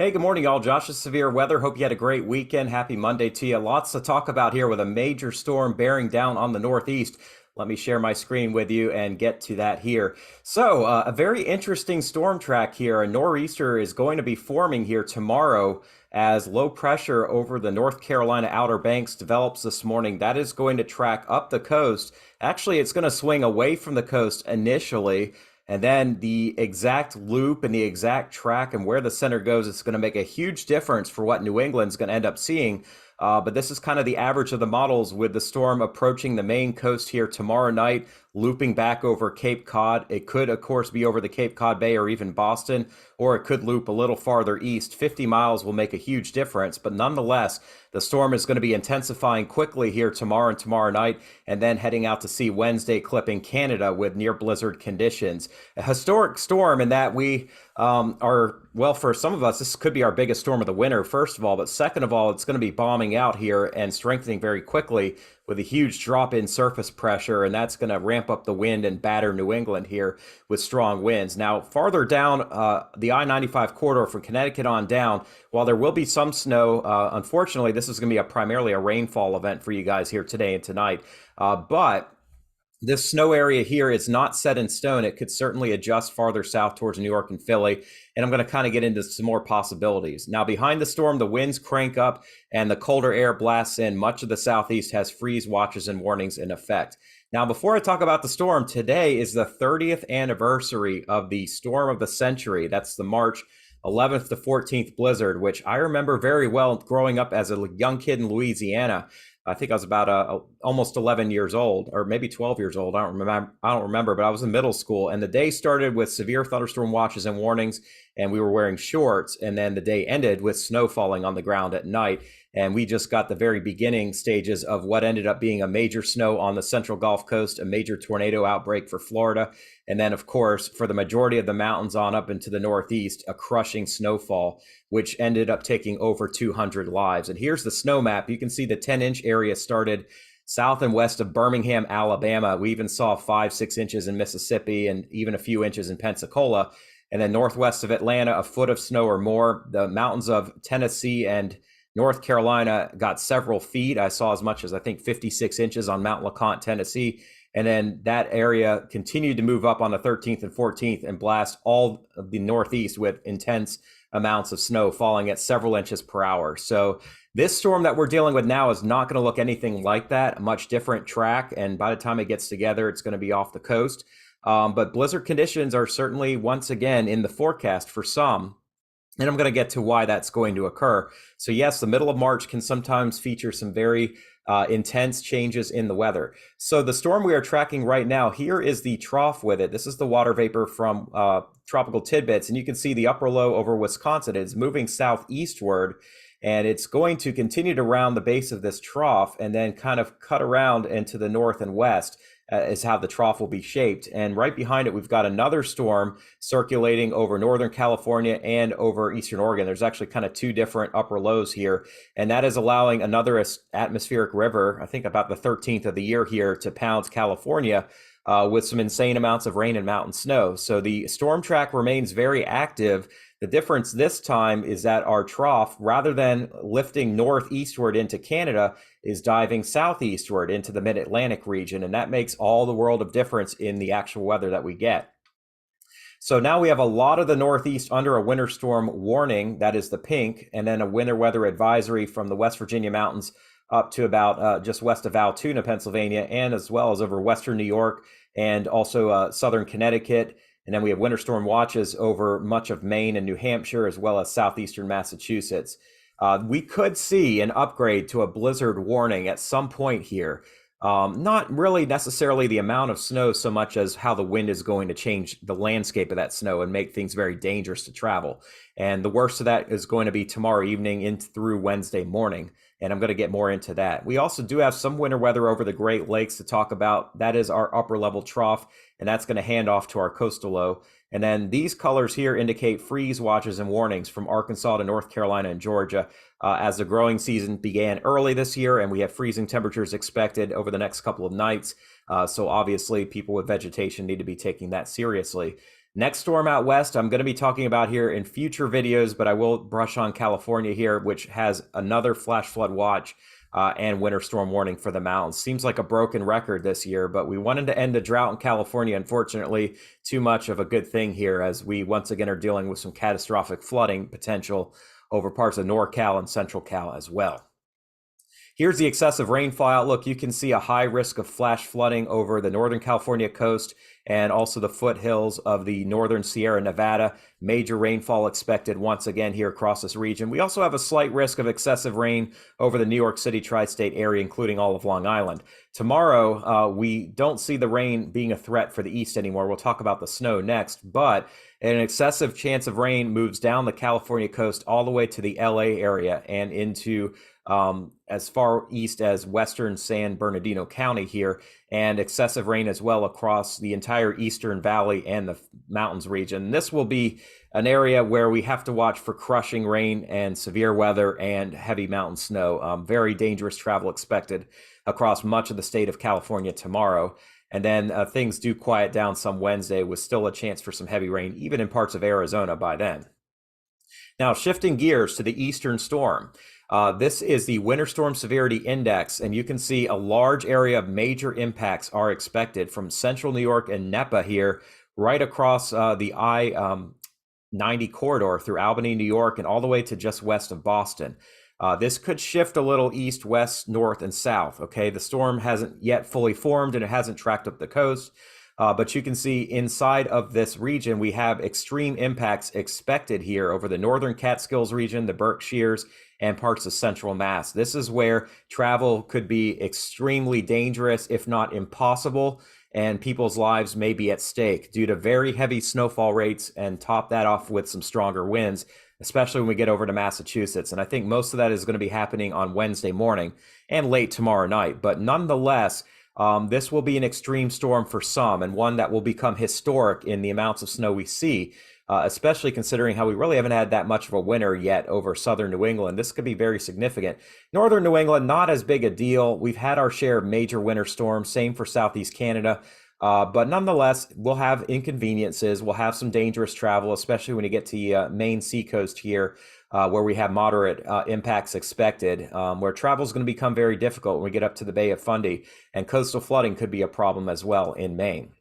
Hey, good morning, y'all. Josh's Severe Weather. Hope you had a great weekend. Happy Monday to you. Lots to talk about here with a major storm bearing down on the Northeast. Let me share my screen with you and get to that here. A very interesting storm track here. A nor'easter is going to be forming here tomorrow as low pressure over the North Carolina Outer Banks develops this morning. That is going to track up the coast. Actually, it's going to swing away from the coast initially. And then the exact loop and the exact track and where the center goes, it's going to make a huge difference for what New England's going to end up seeing. But this is kind of the average of the models with the storm approaching the main coast here tomorrow night, looping back over Cape Cod. It could, of course, be over the Cape Cod Bay or even Boston, or it could loop a little farther east. 50 miles will make a huge difference, but nonetheless, the storm is going to be intensifying quickly here tomorrow and tomorrow night, and then heading out to sea Wednesday, clipping Canada with near blizzard conditions. A historic storm in that we well, for some of us, this could be our biggest storm of the winter, first of all, but second of all, it's going to be bombing out here and strengthening very quickly with a huge drop in surface pressure, and that's going to ramp up the wind and batter New England here with strong winds. Now, farther down the I-95 corridor from Connecticut on down, while there will be some snow, unfortunately, this is going to be primarily a rainfall event for you guys here today and tonight. But this snow area here is not set in stone. It could certainly adjust farther south towards New York and Philly. And I'm going to kind of get into some more possibilities. Now, behind the storm, the winds crank up and the colder air blasts in. Much of the southeast has freeze watches and warnings in effect. Now, before I talk about the storm, today is the 30th anniversary of the storm of the century. That's the March 11th to 14th blizzard, which I remember very well growing up as a young kid in Louisiana. I think I was about almost 11 years old, or maybe 12 years old. I don't remember, but I was in middle school, and the day started with severe thunderstorm watches and warnings, and we were wearing shorts. And then the day ended with snow falling on the ground at night. And we just got the very beginning stages of what ended up being a major snow on the central Gulf Coast, a major tornado outbreak for Florida. And then, of course, for the majority of the mountains on up into the Northeast, a crushing snowfall, which ended up taking over 200 lives. And here's the snow map. You can see the 10-inch area started south and west of Birmingham, Alabama. We even saw 5-6 inches in Mississippi and even a few inches in Pensacola. And then northwest of Atlanta, a foot of snow or more. The mountains of Tennessee and North Carolina got several feet. I saw as much as, I think, 56 inches on Mount LeConte, Tennessee. And then that area continued to move up on the 13th and 14th and blast all of the Northeast with intense amounts of snow falling at several inches per hour. So this storm that we're dealing with now is not going to look anything like that, a much different track. And by the time it gets together, it's going to be off the coast. But blizzard conditions are certainly once again in the forecast for some. And I'm going to get to why that's going to occur. So yes, the middle of March can sometimes feature some very intense changes in the weather. So the storm we are tracking right now, here is the trough with it. This is the water vapor from Tropical Tidbits. And you can see the upper low over Wisconsin. It's moving southeastward, and it's going to continue to round the base of this trough and then kind of cut around into the north and west. Is how the trough will be shaped. And right behind it, we've got another storm circulating over Northern California and over Eastern Oregon. There's actually kind of two different upper lows here. And that is allowing another atmospheric river, I think about the 13th of the year here, to pound California with some insane amounts of rain and mountain snow. So the storm track remains very active. The difference this time is that our trough, rather than lifting northeastward into Canada, is diving southeastward into the mid-Atlantic region. And that makes all the world of difference in the actual weather that we get. So now we have a lot of the Northeast under a winter storm warning, that is the pink, and then a winter weather advisory from the West Virginia mountains up to about just west of Altoona, Pennsylvania, and as well as over western New York and also southern Connecticut. And then we have winter storm watches over much of Maine and New Hampshire, as well as southeastern Massachusetts. We could see an upgrade to a blizzard warning at some point here. Not really necessarily the amount of snow so much as how the wind is going to change the landscape of that snow and make things very dangerous to travel. And the worst of that is going to be tomorrow evening into through Wednesday morning. And I'm going to get more into that. We also do have some winter weather over the Great Lakes to talk about. That is our upper level trough, and that's going to hand off to our coastal low. And then these colors here indicate freeze watches and warnings from Arkansas to North Carolina and Georgia as the growing season began early this year, and we have freezing temperatures expected over the next couple of nights. So obviously people with vegetation need to be taking that seriously. Next storm out west, I'm going to be talking about here in future videos, but I will brush on California here, which has another flash flood watch and winter storm warning for the mountains. Seems like a broken record this year, but we wanted to end the drought in California. Unfortunately, too much of a good thing here, as we once again are dealing with some catastrophic flooding potential over parts of NorCal and Central Cal as well. Here's the excessive rainfall outlook. You can see a high risk of flash flooding over the Northern California coast and also the foothills of the northern Sierra Nevada. Major rainfall expected once again here across this region. We also have a slight risk of excessive rain over the New York City tri-state area, including all of Long Island. Tomorrow, we don't see the rain being a threat for the east anymore. We'll talk about the snow next, but an excessive chance of rain moves down the California coast all the way to the LA area and into as far east as western San Bernardino County here, and excessive rain as well across the entire Eastern Valley and the mountains region. This will be an area where we have to watch for crushing rain and severe weather and heavy mountain snow. Very dangerous travel expected across much of the state of California tomorrow. And then things do quiet down some Wednesday with still a chance for some heavy rain, even in parts of Arizona by then. Now, shifting gears to the eastern storm. This is the Winter Storm Severity Index, and you can see a large area of major impacts are expected from central New York and NEPA here, right across the I-90 corridor through Albany, New York, and all the way to just west of Boston. This could shift a little east, west, north, and south. Okay, the storm hasn't yet fully formed and it hasn't tracked up the coast. But you can see inside of this region, we have extreme impacts expected here over the northern Catskills region, the Berkshires, and parts of central Mass. This is where travel could be extremely dangerous, if not impossible, and people's lives may be at stake due to very heavy snowfall rates, and top that off with some stronger winds, especially when we get over to Massachusetts. And I think most of that is going to be happening on Wednesday morning and late tomorrow night. But nonetheless, this will be an extreme storm for some, and one that will become historic in the amounts of snow we see, especially considering how we really haven't had that much of a winter yet over southern New England. This could be very significant. Northern New England, not as big a deal. We've had our share of major winter storms, same for Southeast Canada. But nonetheless, we'll have inconveniences. We'll have some dangerous travel, especially when you get to the Maine seacoast here, where we have moderate impacts expected, where travel is going to become very difficult when we get up to the Bay of Fundy, and coastal flooding could be a problem as well in Maine.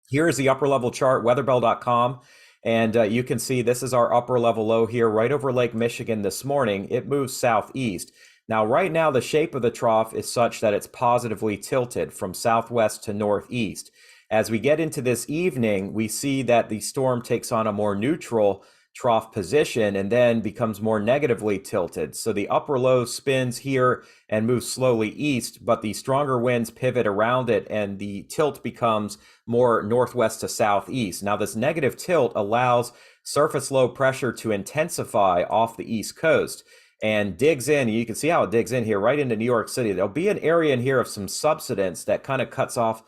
Here is the upper level chart, weatherbell.com. And you can see this is our upper level low here right over Lake Michigan this morning. It moves southeast. Now, right now, the shape of the trough is such that it's positively tilted from southwest to northeast. As we get into this evening, we see that the storm takes on a more neutral trough position and then becomes more negatively tilted. So the upper low spins here and moves slowly east, but the stronger winds pivot around it and the tilt becomes more northwest to southeast. Now, this negative tilt allows surface low pressure to intensify off the east coast and digs in. You can see how it digs in here right into New York City. There'll be an area in here of some subsidence that kind of cuts off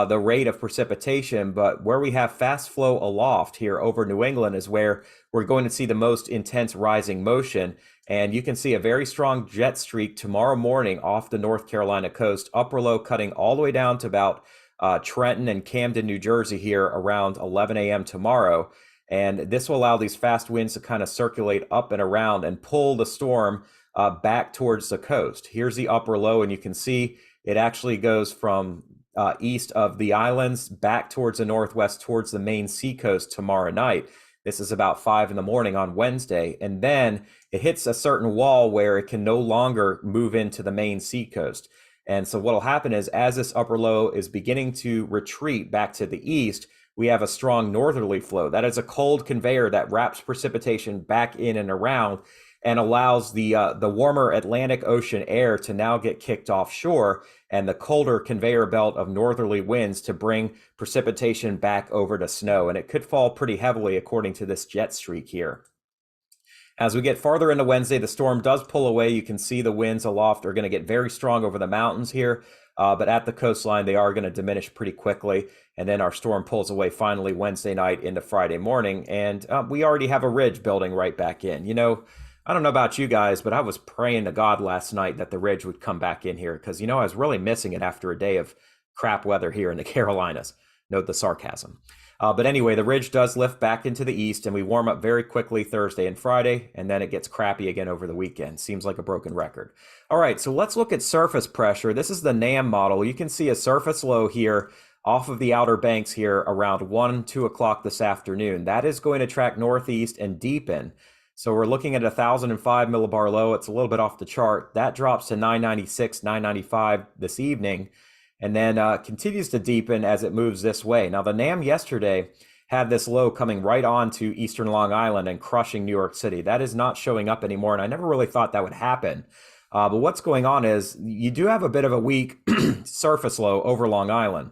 the rate of precipitation, but where we have fast flow aloft here over New England is where we're going to see the most intense rising motion. And you can see a very strong jet streak tomorrow morning off the North Carolina coast, upper low cutting all the way down to about Trenton and Camden, New Jersey here around 11 a.m. tomorrow. And this will allow these fast winds to kind of circulate up and around and pull the storm back towards the coast. Here's the upper low, and you can see it actually goes from east of the islands back towards the northwest, towards the Maine seacoast tomorrow night. This is about 5 in the morning on Wednesday. And then it hits a certain wall where it can no longer move into the Maine seacoast. And so what will happen is, as this upper low is beginning to retreat back to the east, we have a strong northerly flow. That is a cold conveyor that wraps precipitation back in and around and allows the warmer Atlantic Ocean air to now get kicked offshore, and the colder conveyor belt of northerly winds to bring precipitation back over to snow. And it could fall pretty heavily according to this jet streak here. As we get farther into Wednesday, the storm does pull away. You can see the winds aloft are going to get very strong over the mountains here, but at the coastline, they are going to diminish pretty quickly. And then our storm pulls away finally Wednesday night into Friday morning. And we already have a ridge building right back in. You know, I don't know about you guys, but I was praying to God last night that the ridge would come back in here because, you know, I was really missing it after a day of crap weather here in the Carolinas. Note the sarcasm. But anyway, the ridge does lift back into the east, and we warm up very quickly Thursday and Friday, and then it gets crappy again over the weekend. Seems like a broken record. All right, so let's look at surface pressure. This is the NAM model. You can see a surface low here off of the Outer Banks here around 1, 2 o'clock this afternoon. That is going to track northeast and deepen. So we're looking at 1,005 millibar low. It's a little bit off the chart. That drops to 996, 995 this evening, and then continues to deepen as it moves this way. Now, the NAM yesterday had this low coming right on to eastern Long Island and crushing New York City. That is not showing up anymore, and I never really thought that would happen. But what's going on is you do have a bit of a weak surface low over Long Island,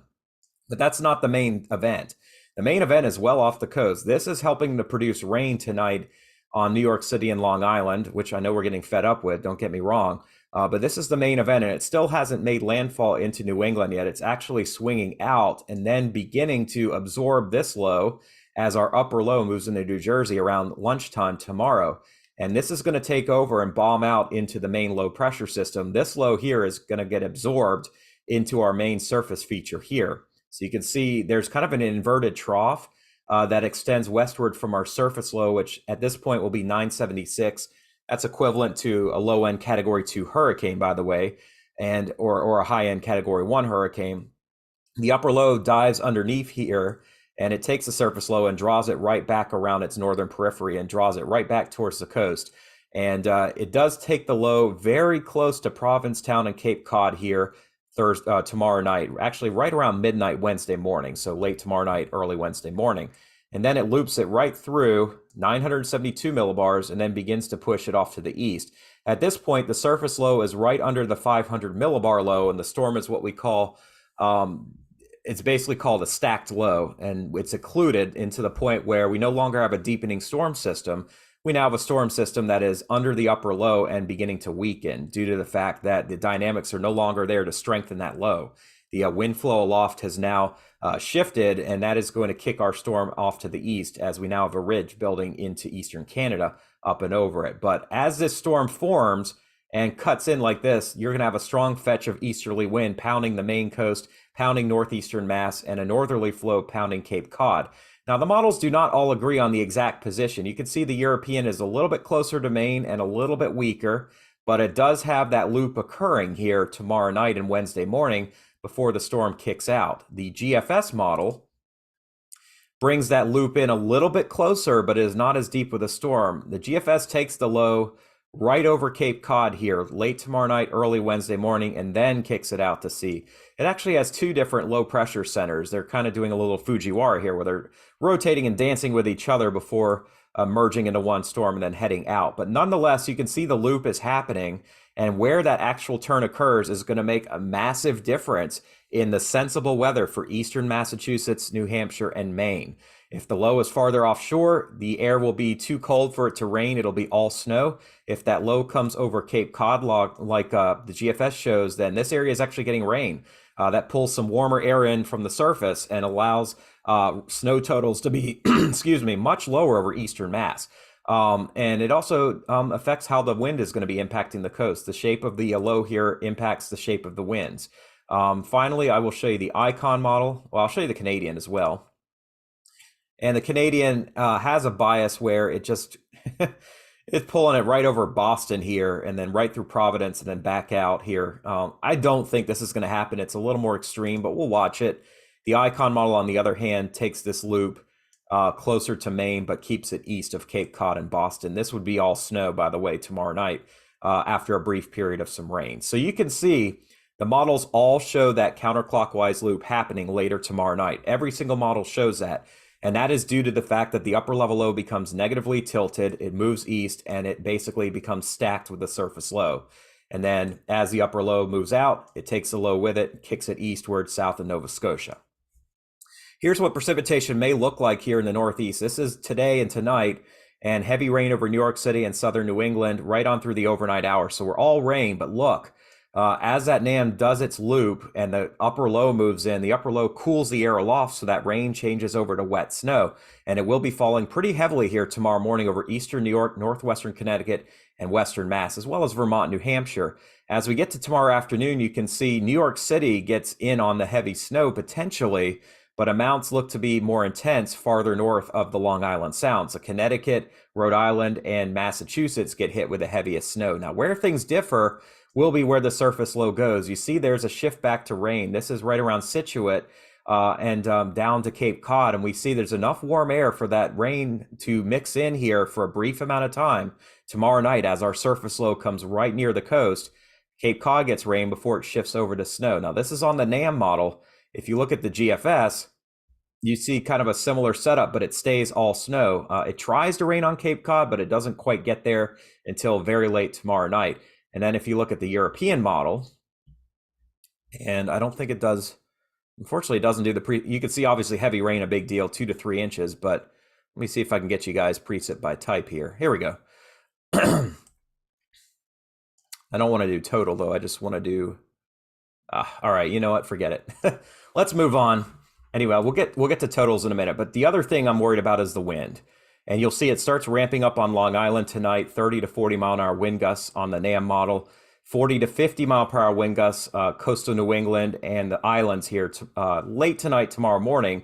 but that's not the main event. The main event is well off the coast. This is helping to produce rain tonight on New York City and Long Island, which I know we're getting fed up with, don't get me wrong. But this is the main event, and it still hasn't made landfall into New England yet. It's actually swinging out and then beginning to absorb this low as our upper low moves into New Jersey around lunchtime tomorrow. And this is going to take over and bomb out into the main low pressure system. This low here is going to get absorbed into our main surface feature here. So you can see there's kind of an inverted trough that extends westward from our surface low, which at this point will be 976. That's equivalent to a low-end Category 2 hurricane, by the way, and or a high-end Category 1 hurricane. The upper low dives underneath here, and it takes the surface low and draws it right back around its northern periphery and draws it right back towards the coast. And it does take the low very close to Provincetown and Cape Cod here tomorrow night, actually right around midnight Wednesday morning, so late tomorrow night, early Wednesday morning. And then it loops it right through 972 millibars and then begins to push it off to the east. At this point, the surface low is right under the 500 millibar low, and the storm is what we call, it's basically called a stacked low, and it's occluded into the point where we no longer have a deepening storm system. We now have a storm system that is under the upper low and beginning to weaken due to the fact that the dynamics are no longer there to strengthen that low. The wind flow aloft has now shifted, and that is going to kick our storm off to the east as we now have a ridge building into eastern Canada up and over it. But as this storm forms and cuts in like this, you're going to have a strong fetch of easterly wind pounding the Maine coast, pounding northeastern Mass, and a northerly flow pounding Cape Cod. Now, the models do not all agree on the exact position. You can see the European is a little bit closer to Maine and a little bit weaker, but it does have that loop occurring here tomorrow night and Wednesday morning before the storm kicks out. The GFS model brings that loop in a little bit closer, but is not as deep with a storm. The GFS takes the low right over Cape Cod here late tomorrow night, early Wednesday morning, and then kicks it out to sea. It actually has two different low pressure centers. They're kind of doing a little Fujiwara here where they're rotating and dancing with each other before merging into one storm and then heading out. But nonetheless, you can see the loop is happening, and where that actual turn occurs is going to make a massive difference in the sensible weather for eastern Massachusetts, New Hampshire, and Maine. If the low is farther offshore, the air will be too cold for it to rain. It'll be all snow. If that low comes over Cape Cod like the GFS shows, then this area is actually getting rain. That pulls some warmer air in from the surface and allows snow totals to be, excuse me, much lower over eastern Mass. And it also affects how the wind is going to be impacting the coast. The shape of the low here impacts the shape of the winds. Finally, I will show you the Icon model. Well, I'll show you the Canadian as well. And the Canadian has a bias where it just it's pulling it right over Boston here and then right through Providence and then back out here. I don't think this is going to happen. It's a little more extreme, but we'll watch it. The Icon model, on the other hand, takes this loop closer to Maine, but keeps it east of Cape Cod and Boston. This would be all snow, by the way, tomorrow night after a brief period of some rain. So you can see the models all show that counterclockwise loop happening later tomorrow night. Every single model shows that. And that is due to the fact that the upper level low becomes negatively tilted, it moves east, and it basically becomes stacked with the surface low. And then as the upper low moves out, it takes the low with it, kicks it eastward south of Nova Scotia. Here's what precipitation may look like here in the Northeast. This is today and tonight, and heavy rain over New York City and southern New England right on through the overnight hours. So we're all rain, but look, as that NAM does its loop and the upper low moves in, the upper low cools the air aloft so that rain changes over to wet snow. And it will be falling pretty heavily here tomorrow morning over eastern New York, northwestern Connecticut, and western Mass, as well as Vermont, New Hampshire. As we get to tomorrow afternoon, you can see New York City gets in on the heavy snow potentially, but amounts look to be more intense farther north of the Long Island Sound. So Connecticut, Rhode Island, and Massachusetts get hit with the heaviest snow. Now, where things differ will be where the surface low goes. You see there's a shift back to rain. This is right around Scituate and down to Cape Cod. And we see there's enough warm air for that rain to mix in here for a brief amount of time tomorrow night as our surface low comes right near the coast. Cape Cod gets rain before it shifts over to snow. Now, this is on the NAM model. If you look at the GFS, you see kind of a similar setup, but it stays all snow. It tries to rain on Cape Cod, but it doesn't quite get there until very late tomorrow night. And then if you look at the European model, and I don't think it does, unfortunately, it doesn't do you can see obviously heavy rain, a big deal, 2 to 3 inches, but let me see if I can get you guys preset by type here. Here we go. I don't want to do total though. I just want to do, all right, you know what, forget it. Let's move on. Anyway, we'll get to totals in a minute, but the other thing I'm worried about is the wind. And you'll see it starts ramping up on Long Island tonight, 30 to 40 mile an hour wind gusts on the NAM model, 40 to 50 mile per hour wind gusts, coastal New England and the islands here late tonight, tomorrow morning.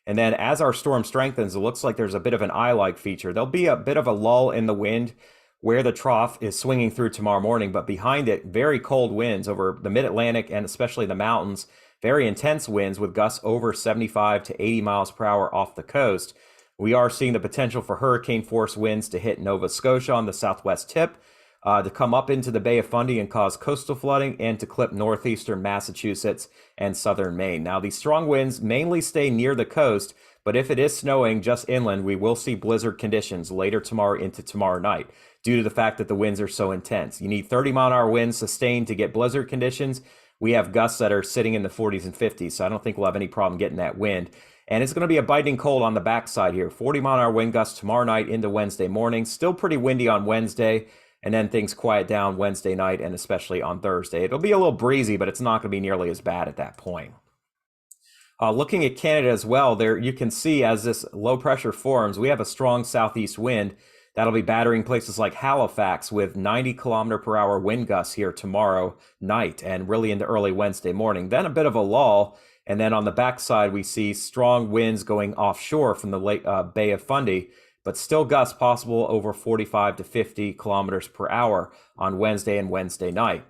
And then as our storm strengthens, it looks like there's a bit of an eye-like feature. There'll be a bit of a lull in the wind where the trough is swinging through tomorrow morning, but behind it, very cold winds over the mid-Atlantic and especially the mountains, very intense winds with gusts over 75 to 80 miles per hour off the coast. We are seeing the potential for hurricane force winds to hit Nova Scotia on the southwest tip, to come up into the Bay of Fundy and cause coastal flooding and to clip northeastern Massachusetts and southern Maine. Now, these strong winds mainly stay near the coast, but if it is snowing just inland, we will see blizzard conditions later tomorrow into tomorrow night due to the fact that the winds are so intense. You need 30 mile an hour winds sustained to get blizzard conditions. We have gusts that are sitting in the 40s and 50s, so I don't think we'll have any problem getting that wind. And it's going to be a biting cold on the backside here. 40 mile an hour wind gusts tomorrow night into Wednesday morning. Still pretty windy on Wednesday, and then things quiet down Wednesday night and especially on Thursday. It'll be a little breezy, but it's not going to be nearly as bad at that point. Looking at Canada as well, there you can see as this low pressure forms, we have a strong southeast wind that'll be battering places like Halifax with 90 kilometer per hour wind gusts here tomorrow night and really into early Wednesday morning. Then a bit of a lull. And then on the backside, we see strong winds going offshore from the Bay of Fundy, but still gusts possible over 45 to 50 kilometers per hour on Wednesday and Wednesday night.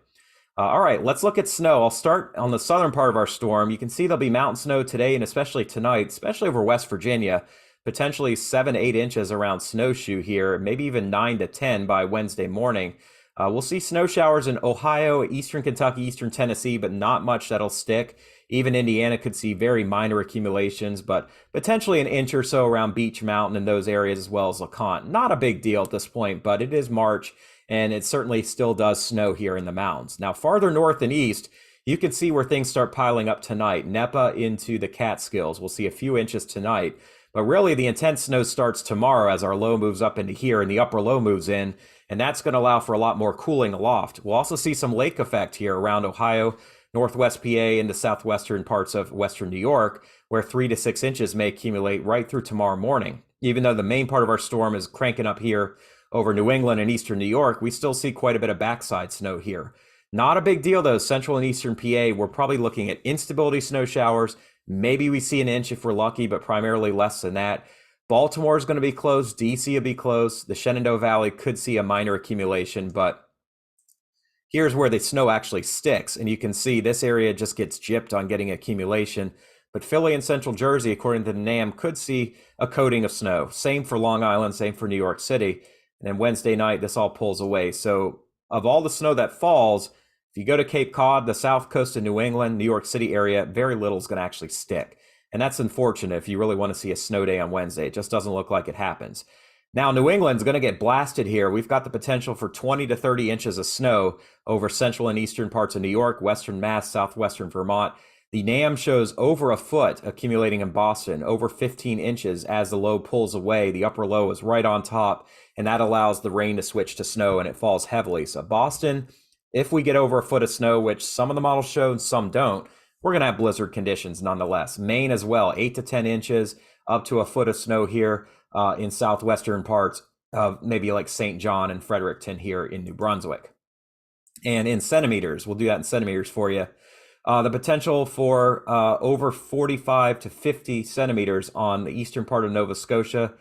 All right, let's look at snow. I'll start on the southern part of our storm. You can see there'll be mountain snow today and especially tonight, especially over West Virginia, potentially 7 to 8 inches around Snowshoe here, maybe even 9 to 10 by Wednesday morning. We'll see snow showers in Ohio, eastern Kentucky, eastern Tennessee, but not much that'll stick. Even Indiana could see very minor accumulations, but potentially an inch or so around Beach Mountain and those areas as well as LeConte. Not a big deal at this point, but it is March, and it certainly still does snow here in the mountains. Now, farther north and east, you can see where things start piling up tonight. Nepa into the Catskills. We'll see a few inches tonight. But really, the intense snow starts tomorrow as our low moves up into here and the upper low moves in, and that's going to allow for a lot more cooling aloft. We'll also see some lake effect here around Ohio, northwest PA, into southwestern parts of western New York, where 3 to 6 inches may accumulate right through tomorrow morning. Even though the main part of our storm is cranking up here over New England and eastern New York, we still see quite a bit of backside snow here. Not a big deal, though. Central and eastern PA, we're probably looking at instability snow showers. Maybe we see an inch if we're lucky, but primarily less than that. Baltimore is going to be close. DC will be close. The Shenandoah Valley could see a minor accumulation, but here's where the snow actually sticks. And you can see this area just gets gypped on getting accumulation. But Philly and Central Jersey, according to the NAM, could see a coating of snow. Same for Long Island, same for New York City. And then Wednesday night, this all pulls away. So of all the snow that falls, if you go to Cape Cod, the south coast of New England, New York City area, very little is going to actually stick. And that's unfortunate if you really want to see a snow day on Wednesday. It just doesn't look like it happens. Now, New England's going to get blasted here. We've got the potential for 20 to 30 inches of snow over central and eastern parts of New York, western Mass, southwestern Vermont. The NAM shows over a foot accumulating in Boston, over 15 inches as the low pulls away. The upper low is right on top, and that allows the rain to switch to snow, and it falls heavily. So Boston, if we get over a foot of snow, which some of the models show and some don't, we're going to have blizzard conditions nonetheless. Maine as well, 8 to 10 inches, up to a foot of snow here in southwestern parts of maybe like St. John and Fredericton here in New Brunswick. And in centimeters, we'll do that in centimeters for you. The potential for over 45 to 50 centimeters on the eastern part of Nova Scotia.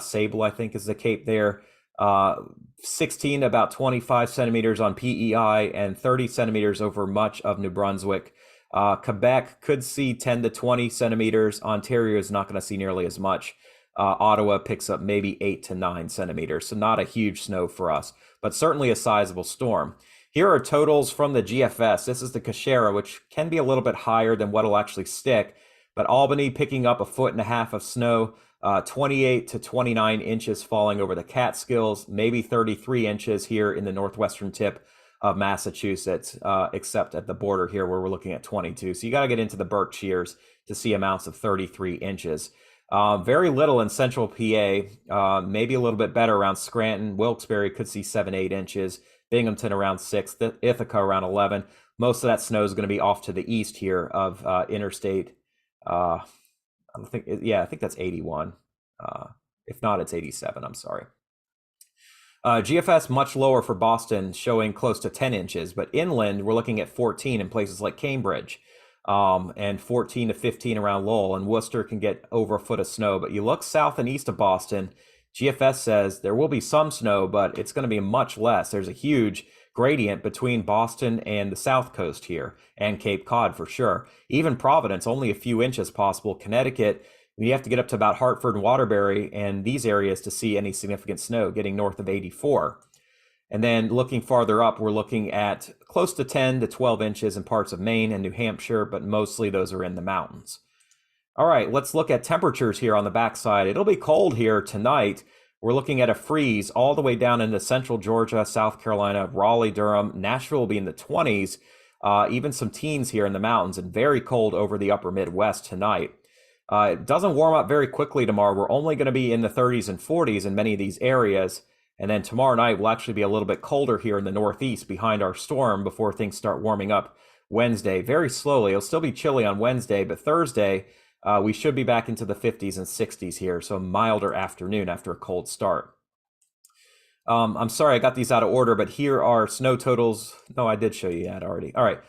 Sable, I think, is the cape there. Uh, 16 to about 25 centimeters on PEI and 30 centimeters over much of New Brunswick. Quebec could see 10 to 20 centimeters. Ontario is not going to see nearly as much. Ottawa picks up maybe 8 to 9 centimeters, so not a huge snow for us, but certainly a sizable storm. Here are totals from the GFS. This is the Cachera, which can be a little bit higher than what'll actually stick, but Albany picking up 1.5 feet of snow, 28 to 29 inches falling over the Catskills, maybe 33 inches here in the northwestern tip of Massachusetts, except at the border here where we're looking at 22. So you got to get into the Berkshires to see amounts of 33 inches. Very little in central PA, maybe a little bit better around Scranton. Wilkes-Barre could see 7-8 inches. Binghamton around 6, Ithaca around 11. Most of that snow is going to be off to the east here of interstate. I think that's 81. If not, it's 87. I'm sorry. GFS much lower for Boston, showing close to 10 inches, but inland we're looking at 14 in places like Cambridge, and 14 to 15 around Lowell, and Worcester can get over a foot of snow. But you look south and east of Boston, GFS says there will be some snow, but it's going to be much less. There's a huge gradient between Boston and the south coast here, and Cape Cod for sure. Even Providence, only a few inches possible. Connecticut, you have to get up to about Hartford and Waterbury and these areas to see any significant snow, getting north of 84. And then looking farther up, we're looking at close to 10 to 12 inches in parts of Maine and New Hampshire, but mostly those are in the mountains. All right, let's look at temperatures here on the backside. It'll be cold here tonight. We're looking at a freeze all the way down into central Georgia, South Carolina, Raleigh, Durham. Nashville will be in the 20s, even some teens here in the mountains, and very cold over the upper Midwest tonight. It doesn't warm up very quickly tomorrow. We're only going to be in the 30s and 40s in many of these areas. And then tomorrow night will actually be a little bit colder here in the Northeast behind our storm before things start warming up Wednesday very slowly. It'll still be chilly on Wednesday, but Thursday, we should be back into the 50s and 60s here, so milder afternoon after a cold start. I'm sorry I got these out of order, but here are snow totals. No, I did show you that already. All right.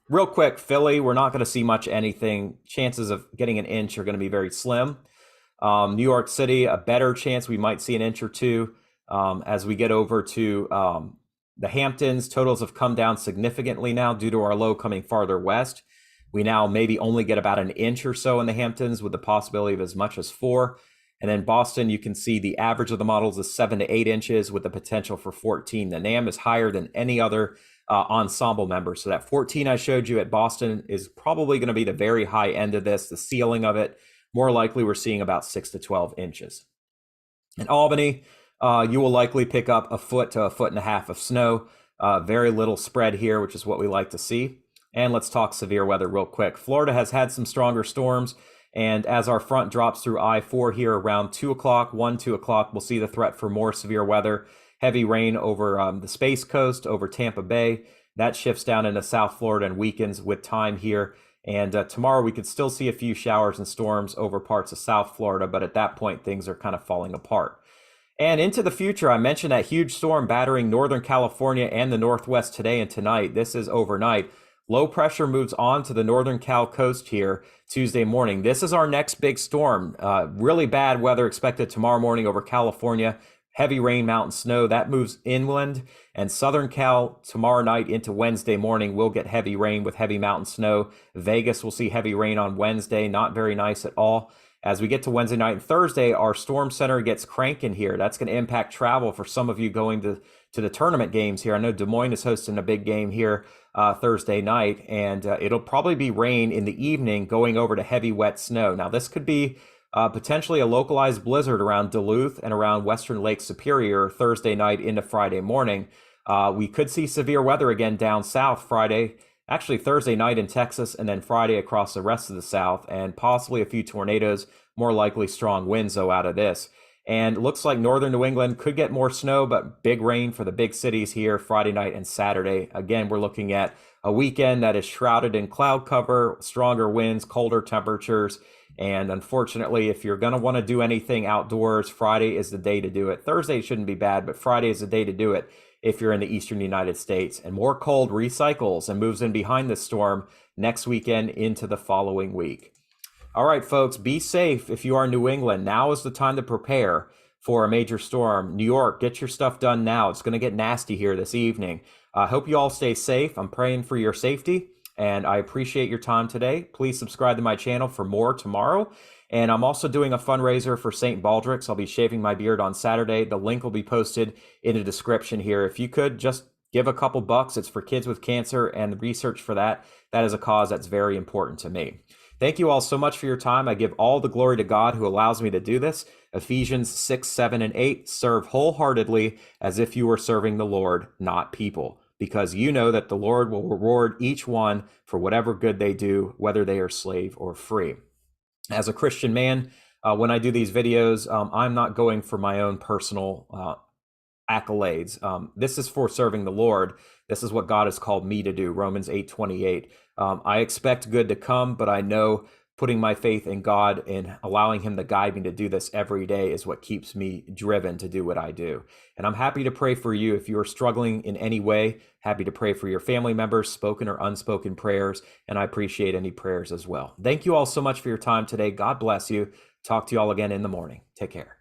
Real quick, Philly, we're not going to see much anything. Chances of getting an inch are going to be very slim. New York City, a better chance we might see an inch or two. As we get over to the Hamptons, totals have come down significantly now due to our low coming farther west. We now maybe only get about an inch or so in the Hamptons with the possibility of as much as 4. And then Boston, you can see the average of the models is 7 to 8 inches with the potential for 14. The NAM is higher than any other ensemble member. So that 14 I showed you at Boston is probably going to be the very high end of this, the ceiling of it. More likely, we're seeing about 6 to 12 inches. In Albany, you will likely pick up 1 foot to 1.5 feet of snow. Very little spread here, which is what we like to see. And let's talk severe weather real quick. Florida has had some stronger storms. And as our front drops through I-4 here around 2 o'clock, 2 o'clock, we'll see the threat for more severe weather. Heavy rain over the Space Coast, over Tampa Bay. That shifts down into South Florida and weakens with time here. And tomorrow we could still see a few showers and storms over parts of South Florida, but at that point, things are kind of falling apart. And into the future, I mentioned that huge storm battering Northern California and the Northwest today and tonight. This is overnight. Low pressure moves on to the Northern Cal coast here Tuesday morning. This is our next big storm. Really bad weather expected tomorrow morning over California. Heavy rain, mountain snow, that moves inland. And Southern Cal tomorrow night into Wednesday morning will get heavy rain with heavy mountain snow. Vegas will see heavy rain on Wednesday, not very nice at all. As we get to Wednesday night and Thursday, our storm center gets cranking here. That's going to impact travel for some of you going to the tournament games here. I know Des Moines is hosting a big game here Thursday night, and it'll probably be rain in the evening going over to heavy wet snow. Now, this could be potentially a localized blizzard around Duluth and around Western Lake Superior Thursday night into Friday morning. We could see severe weather again down south actually Thursday night in Texas, and then Friday across the rest of the South, and possibly a few tornadoes, more likely strong winds though out of this. And it looks like northern New England could get more snow, but big rain for the big cities here Friday night and Saturday. Again, we're looking at a weekend that is shrouded in cloud cover, stronger winds, colder temperatures. And unfortunately, if you're going to want to do anything outdoors, Friday is the day to do it. Thursday shouldn't be bad, but Friday is the day to do it if you're in the eastern United States. And more cold recycles and moves in behind this storm next weekend into the following week. All right, folks, be safe if you are in New England. Now is the time to prepare for a major storm. New York, get your stuff done now. It's going to get nasty here this evening. I hope you all stay safe. I'm praying for your safety, and I appreciate your time today. Please subscribe to my channel for more tomorrow. And I'm also doing a fundraiser for St. Baldrick's. I'll be shaving my beard on Saturday. The link will be posted in the description here. If you could just give a couple bucks. It's for kids with cancer, and the research for that is a cause that's very important to me. Thank you all so much for your time. I give all the glory to God who allows me to do this. Ephesians 6, 7, and 8, serve wholeheartedly as if you were serving the Lord, not people, because you know that the Lord will reward each one for whatever good they do, whether they are slave or free. As a Christian man, when I do these videos, I'm not going for my own personal accolades. This is for serving the Lord. This is what God has called me to do, Romans 8:28. I expect good to come, but I know putting my faith in God and allowing him to guide me to do this every day is what keeps me driven to do what I do. And I'm happy to pray for you if you are struggling in any way. Happy to pray for your family members, spoken or unspoken prayers, and I appreciate any prayers as well. Thank you all so much for your time today. God bless you. Talk to you all again in the morning. Take care.